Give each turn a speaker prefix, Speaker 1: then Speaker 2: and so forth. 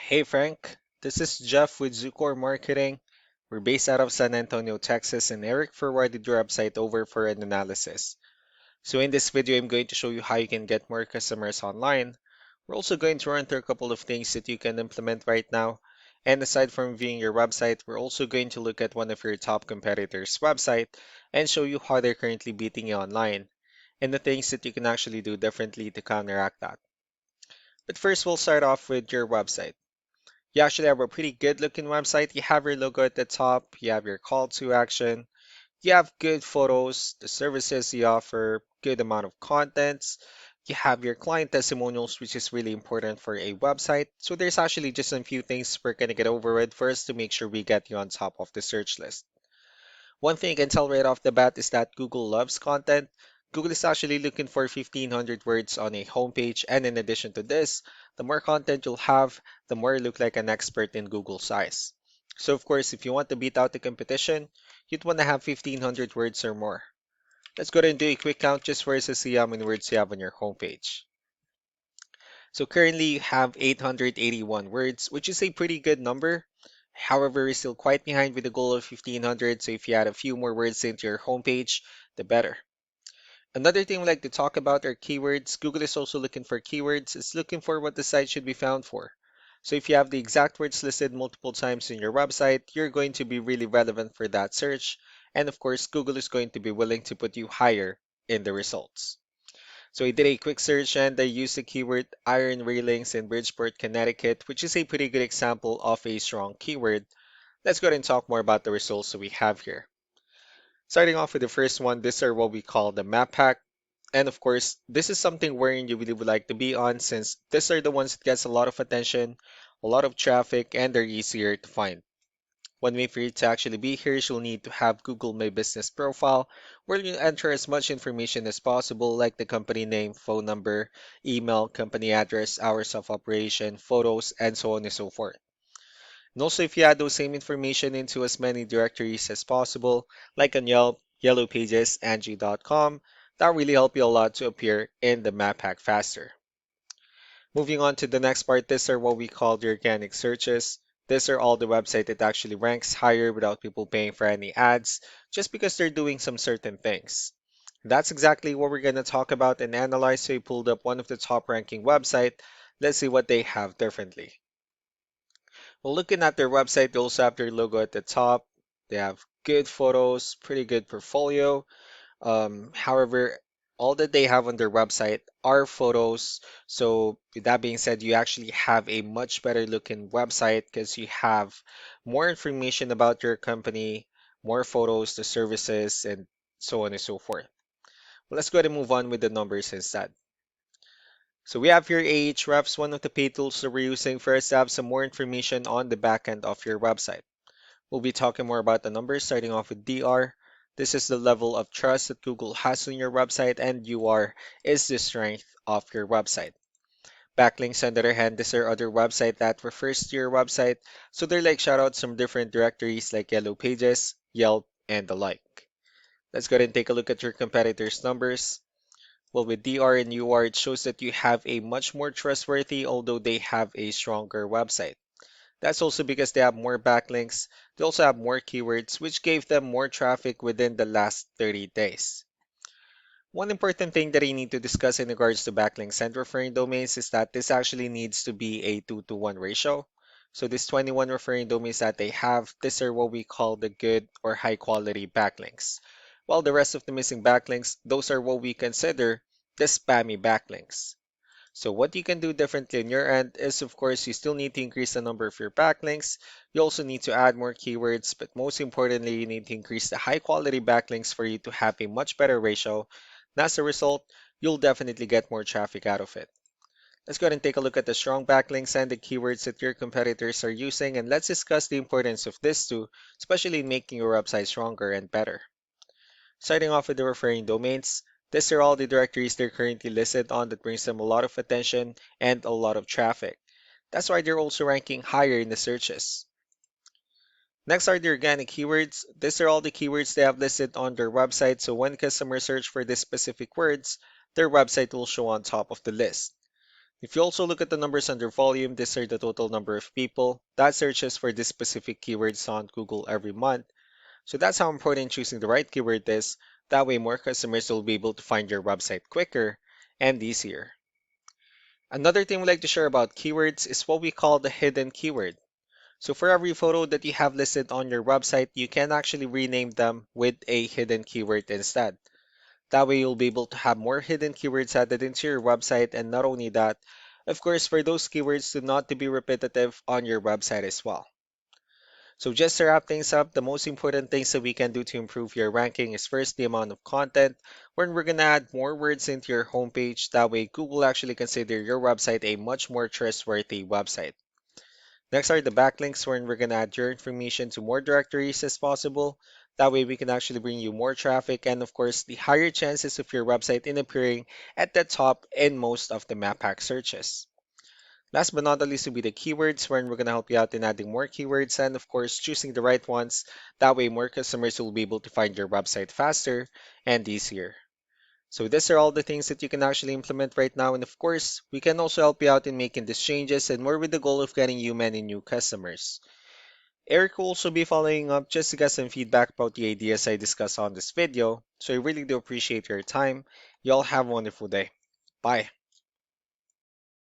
Speaker 1: Hey Frank, this is Jeff with Zucor Marketing. We're based out of San Antonio, Texas, and Eric forwarded your website over for an analysis. So in this video, I'm going to show you how you can get more customers online. We're also going to run through a couple of things that you can implement right now. And aside from viewing your website, we're also going to look at one of your top competitors' website and show you how they're currently beating you online and the things that you can actually do differently to counteract that. But first, we'll start off with your website. You actually have a pretty good looking website. You have your logo at the top, you have your call to action, you have good photos, the services you offer, good amount of contents, you have your client testimonials, which is really important for a website. So there's actually just a few things we're gonna get over with first to make sure we get you on top of the search list. One thing I can tell right off the bat is that Google loves content. Google is actually looking for 1500 words on a homepage, and in addition to this, the more content you'll have, the more you look like an expert in Google's eyes. So, of course, if you want to beat out the competition, you'd want to have 1500 words or more. Let's go ahead and do a quick count just for us to see how many words you have on your homepage. So currently you have 881 words, which is a pretty good number. However, we're still quite behind with the goal of 1500, so if you add a few more words into your homepage, the better. Another thing we like to talk about are keywords. Google is also looking for keywords. It's looking for what the site should be found for. So if you have the exact words listed multiple times in your website, you're going to be really relevant for that search. And of course, Google is going to be willing to put you higher in the results. So I did a quick search and I used the keyword iron railings in Bridgeport, Connecticut, which is a pretty good example of a strong keyword. Let's go ahead and talk more about the results that we have here. Starting off with the first one, these are what we call the map pack. And of course, this is something wherein you really would like to be on since these are the ones that gets a lot of attention, a lot of traffic, and they're easier to find. One way for you to actually be here is you'll need to have Google My Business profile, where you enter as much information as possible, like the company name, phone number, email, company address, hours of operation, photos, and so on and so forth. And also, if you add those same information into as many directories as possible, like on Yelp, Yellow Pages, Angie.com, that really help you a lot to appear in the map pack faster. Moving on to the next part, these are what we call the organic searches. These are all the website that actually ranks higher without people paying for any ads, just because they're doing some certain things. That's exactly what we're going to talk about and analyze. So we pulled up one of the top ranking website. Let's see what they have differently. Well, looking at their website, they also have their logo at the top. They have good photos, pretty good portfolio. However, all that they have on their website are photos. So with that being said, you actually have a much better looking website because you have more information about your company, more photos, the services, and so on and so forth. Well, let's go ahead and move on with the numbers instead. So we have here Ahrefs, one of the paid tools that we're using first to have some more information on the back end of your website. We'll be talking more about the numbers, starting off with DR. This is the level of trust that Google has on your website, and UR is the strength of your website. Backlinks, on the other hand, these are other website that refers to your website, so they're like shoutouts from different directories like Yellow Pages, Yelp, and the like. Let's go ahead and take a look at your competitors' numbers. Well, with DR and UR, it shows that you have a much more trustworthy, although they have a stronger website. That's also because they have more backlinks. They also have more keywords, which gave them more traffic within the last 30 days. One important thing that I need to discuss in regards to backlinks and referring domains is that this actually needs to be a 2 to 1 ratio. So this 21 referring domains that they have, these are what we call the good or high quality backlinks. While the rest of the missing backlinks, those are what we consider the spammy backlinks. So what you can do differently on your end is, of course, you still need to increase the number of your backlinks. You also need to add more keywords, but most importantly, you need to increase the high quality backlinks for you to have a much better ratio. And as a result, you'll definitely get more traffic out of it. Let's go ahead and take a look at the strong backlinks and the keywords that your competitors are using, and let's discuss the importance of this too, especially in making your website stronger and better. Starting off with the referring domains, these are all the directories they're currently listed on that brings them a lot of attention and a lot of traffic. That's why they're also ranking higher in the searches. Next are the organic keywords. These are all the keywords they have listed on their website, so when customers search for these specific words, their website will show on top of the list. If you also look at the numbers under volume, these are the total number of people that searches for this specific keywords on Google every month. So that's how important choosing the right keyword is. That way more customers will be able to find your website quicker and easier. Another thing we like to share about keywords is what we call the hidden keyword. So for every photo that you have listed on your website, you can actually rename them with a hidden keyword instead. That way you'll be able to have more hidden keywords added into your website, and not only that, of course, for those keywords to not to be repetitive on your website as well. So just to wrap things up, the most important things that we can do to improve your ranking is first the amount of content, when we're gonna add more words into your homepage. That way Google actually consider your website a much more trustworthy website. Next are the backlinks, wherein we're going to add your information to more directories as possible. That way we can actually bring you more traffic and of course the higher chances of your website in appearing at the top in most of the map hack searches. Last but not the least will be the keywords, wherein we're going to help you out in adding more keywords and of course choosing the right ones. That way more customers will be able to find your website faster and easier. So these are all the things that you can actually implement right now. And of course, we can also help you out in making these changes and more with the goal of getting you many new customers. Eric will also be following up just to get some feedback about the ideas I discussed on this video. So I really do appreciate your time. Y'all have a wonderful day. Bye.